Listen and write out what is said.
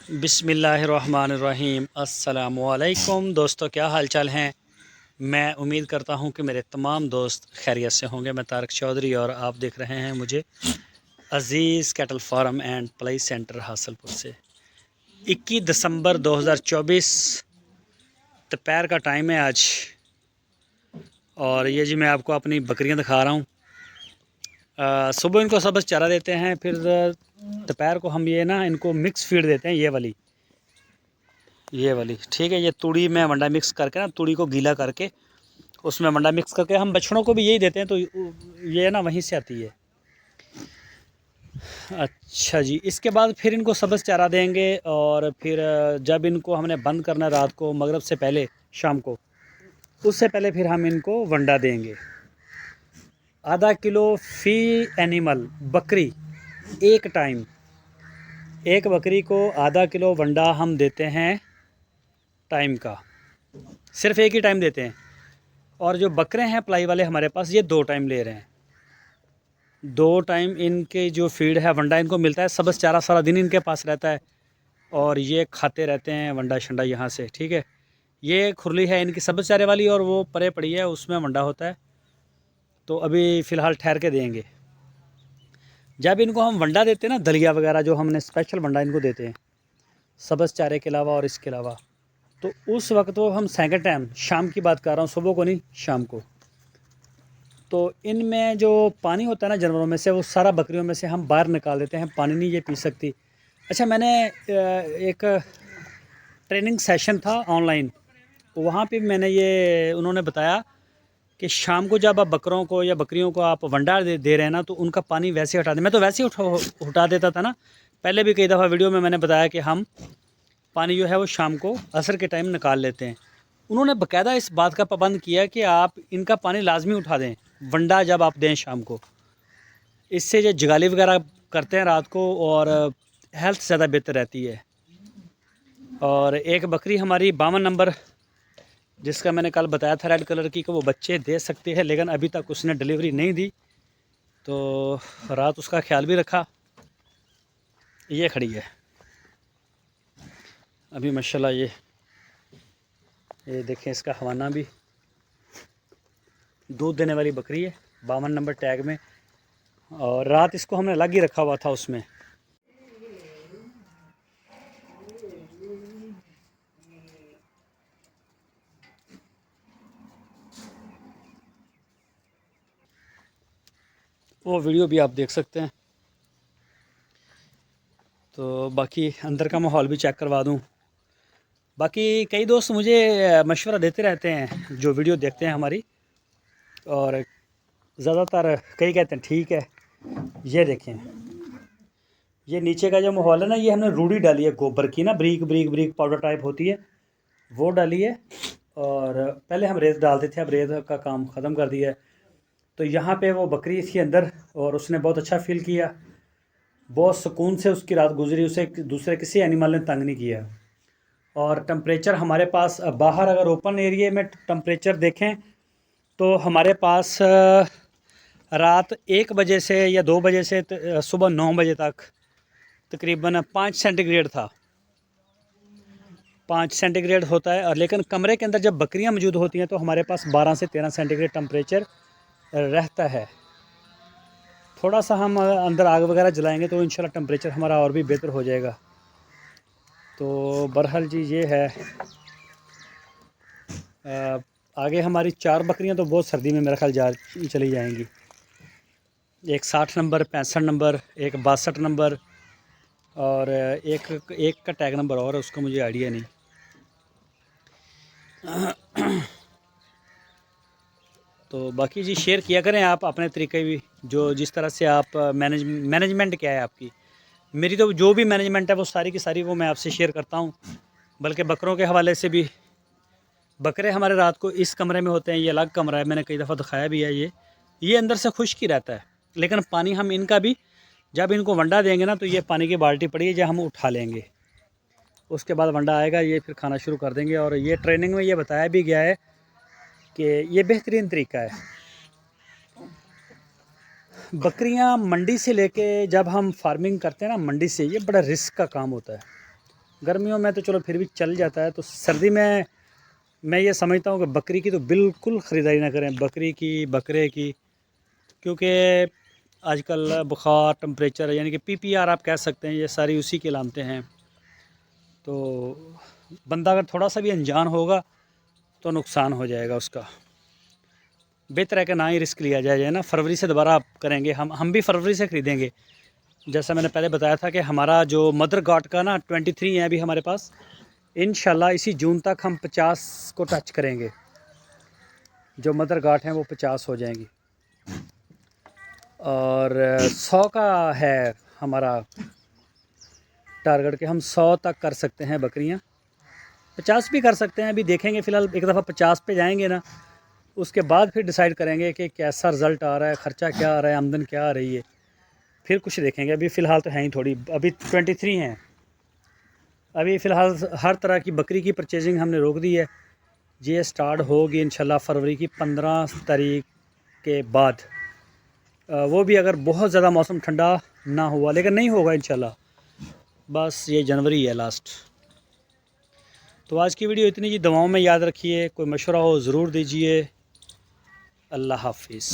बिस्मिल्लाहिर्रहमानिर्रहीम। अस्सलामुअलैकुम दोस्तों, क्या हाल चाल हैं। मैं उम्मीद करता हूं कि मेरे तमाम दोस्त खैरियत से होंगे। मैं तारक चौधरी और आप देख रहे हैं मुझे Aziz cattle farm and ply centre Hasalpur से। 21 दिसंबर 2024 दोपहर का टाइम है आज, और ये जी मैं आपको अपनी बकरियां दिखा रहा हूँ। सुबह इनको सब्ज़ चारा देते हैं, फिर दोपहर को हम ये ना इनको मिक्स फीड देते हैं। ये वाली ठीक है। ये तूड़ी में वंडा मिक्स करके ना, तूड़ी को गीला करके उसमें वंडा मिक्स करके हम बछड़ों को भी यही देते हैं, तो ये ना वहीं से आती है। अच्छा जी, इसके बाद फिर इनको सब्ज़ चारा देंगे, और फिर जब इनको हमने बंद करना रात को मगरिब से पहले, शाम को, उससे पहले फिर हम इनको वंडा देंगे। आधा किलो फ़ी एनिमल बकरी एक टाइम, एक बकरी को आधा किलो वंडा हम देते हैं टाइम का, सिर्फ एक ही टाइम देते हैं। और जो बकरे हैं प्लाई वाले हमारे पास, ये 2 टाइम ले रहे हैं। 2 टाइम इनके जो फीड है, वंडा इनको मिलता है। सब्ज़ चारा सारा दिन इनके पास रहता है और ये खाते रहते हैं वंडा शंडा यहाँ से। ठीक है, ये खुरली है इनकी सब्ज़ चारे वाली, और वो परे पड़ी है, उसमें वंडा होता है। तो अभी फ़िलहाल ठहर के देंगे। जब इनको हम वंडा देते हैं ना, दलिया वगैरह जो हमने स्पेशल वंडा इनको देते हैं सब्ज़ चारे के अलावा और इसके अलावा, तो उस वक्त वो हम सेकंड टाइम, शाम की बात कर रहा हूँ, सुबह को नहीं, शाम को। तो इनमें जो पानी होता है ना जानवरों में से, वो सारा बकरियों में से हम बाहर निकाल देते हैं। पानी नहीं ये पी सकती। अच्छा, मैंने एक ट्रेनिंग सेशन था ऑनलाइन, वहाँ पे मैंने ये उन्होंने बताया कि शाम को जब आप बकरों को या बकरियों को आप वंडा दे रहे हैं ना, तो उनका पानी वैसे हटा दें। मैं तो वैसे ही उठा देता था ना, पहले भी कई दफ़ा वीडियो में मैंने बताया कि हम पानी जो है वो शाम को असर के टाइम निकाल लेते हैं। उन्होंने बाकायदा इस बात का पाबंद किया कि आप इनका पानी लाजमी उठा दें वंडा जब आप दें शाम को। इससे जो जगाली वगैरह करते हैं रात को, और हेल्थ ज़्यादा बेहतर रहती है। और एक बकरी हमारी 52 नंबर, जिसका मैंने कल बताया था रेड कलर की, कि वो बच्चे दे सकती है, लेकिन अभी तक उसने डिलीवरी नहीं दी, तो रात उसका ख्याल भी रखा। ये खड़ी है अभी माशाल्लाह। ये देखें, इसका हवाना भी दूध देने वाली बकरी है, 52 नंबर टैग में, और रात इसको हमने अलग ही रखा हुआ था उसमें। वो वीडियो भी आप देख सकते हैं। तो बाकी अंदर का माहौल भी चेक करवा दूं। बाकी कई दोस्त मुझे मशवरा देते रहते हैं जो वीडियो देखते हैं हमारी, और ज़्यादातर कई कहते हैं ठीक है। ये देखें, ये नीचे का जो माहौल है ना, ये हमने रूढ़ी डाली है गोबर की ना, break break break powder type होती है, वो डाली है। और पहले हम रेत डालते थे, अब रेत का काम ख़त्म कर दिया है। तो यहाँ पे वो बकरी थी अंदर, और उसने बहुत अच्छा फील किया, बहुत सुकून से उसकी रात गुजरी, उसे दूसरे किसी एनिमल ने तंग नहीं किया। और टेम्परेचर हमारे पास बाहर, अगर ओपन एरिया में टेम्परेचर देखें, तो हमारे पास रात 1 बजे से या 2 बजे से सुबह 9 बजे तक तकरीबन 5 सेंटीग्रेड था। 5 सेंटीग्रेड होता है। और लेकिन कमरे के अंदर जब बकरियां मौजूद होती हैं, तो हमारे पास 12 से 13 सेंटीग्रेड टेम्परेचर रहता है। थोड़ा सा हम अंदर आग वगैरह जलाएंगे तो इंशाल्लाह टेम्परेचर हमारा और भी बेहतर हो जाएगा। तो बहरहाल जी ये है। आगे हमारी 4 बकरियां तो बहुत सर्दी में मेरा ख्याल चली जाएंगी। एक 60 नंबर, 65 नंबर, एक 62 नंबर, और एक का टैग नंबर और है, उसका मुझे आइडिया नहीं। तो बाकी जी शेयर किया करें आप अपने तरीके भी, जो जिस तरह से आप मैनेजमेंट क्या है आपकी। मेरी तो जो भी मैनेजमेंट है वो सारी की सारी वो मैं आपसे शेयर करता हूँ। बल्कि बकरों के हवाले से भी, बकरे हमारे रात को इस कमरे में होते हैं, ये अलग कमरा है, मैंने कई दफ़ा दिखाया भी है। ये अंदर से खुश्क ही रहता है, लेकिन पानी हम इनका भी जब इनको वंडा देंगे ना, तो ये पानी की बाल्टी पड़ी है जो हम उठा लेंगे। उसके बाद वंडा आएगा, ये फिर खाना शुरू कर देंगे। और ये ट्रेनिंग में ये बताया भी गया है कि ये बेहतरीन तरीका है। बकरियां मंडी से लेके जब हम फार्मिंग करते हैं ना, मंडी से, ये बड़ा रिस्क का काम होता है। गर्मियों में तो चलो फिर भी चल जाता है, तो सर्दी में मैं ये समझता हूँ कि बकरी की तो बिल्कुल ख़रीदारी ना करें, बकरी की, बकरे की, क्योंकि आजकल बुखार, टेम्परेचर यानी कि PPR आप कह सकते हैं, ये सारी उसी की अलामतें हैं। तो बंदा अगर थोड़ा सा भी अनजान होगा तो नुकसान हो जाएगा उसका। बेहतर है कि ना ही रिस्क लिया जाए ना। फरवरी से दोबारा आप करेंगे, हम भी फरवरी से ख़रीदेंगे। जैसा मैंने पहले बताया था कि हमारा जो मदर गॉड का ना 23 है अभी हमारे पास, इंशाल्लाह इसी जून तक हम 50 को टच करेंगे। जो मदर गाट हैं वो 50 हो जाएंगी, और 100 का है हमारा टारगेट के हम 100 तक कर सकते हैं बकरियां। 50 भी कर सकते हैं, अभी देखेंगे। फ़िलहाल एक दफ़ा 50 पे जाएंगे ना, उसके बाद फिर डिसाइड करेंगे कि कैसा रिज़ल्ट आ रहा है, ख़र्चा क्या आ रहा है, आमदन क्या आ रही है, फिर कुछ देखेंगे। अभी फ़िलहाल तो हैं ही थोड़ी, अभी 23 हैं। अभी फ़िलहाल हर तरह की बकरी की परचेजिंग हमने रोक दी है। ये स्टार्ट होगी इंशाल्लाह फरवरी की 15 तारीख के बाद। वो भी अगर बहुत ज़्यादा मौसम ठंडा ना हुआ, लेकिन नहीं होगा इंशाल्लाह। बस ये जनवरी है लास्ट। तो आज की वीडियो इतनी, जी दवाओं में याद रखिए, कोई मशवरा हो ज़रूर दीजिए। अल्लाह हाफिज़।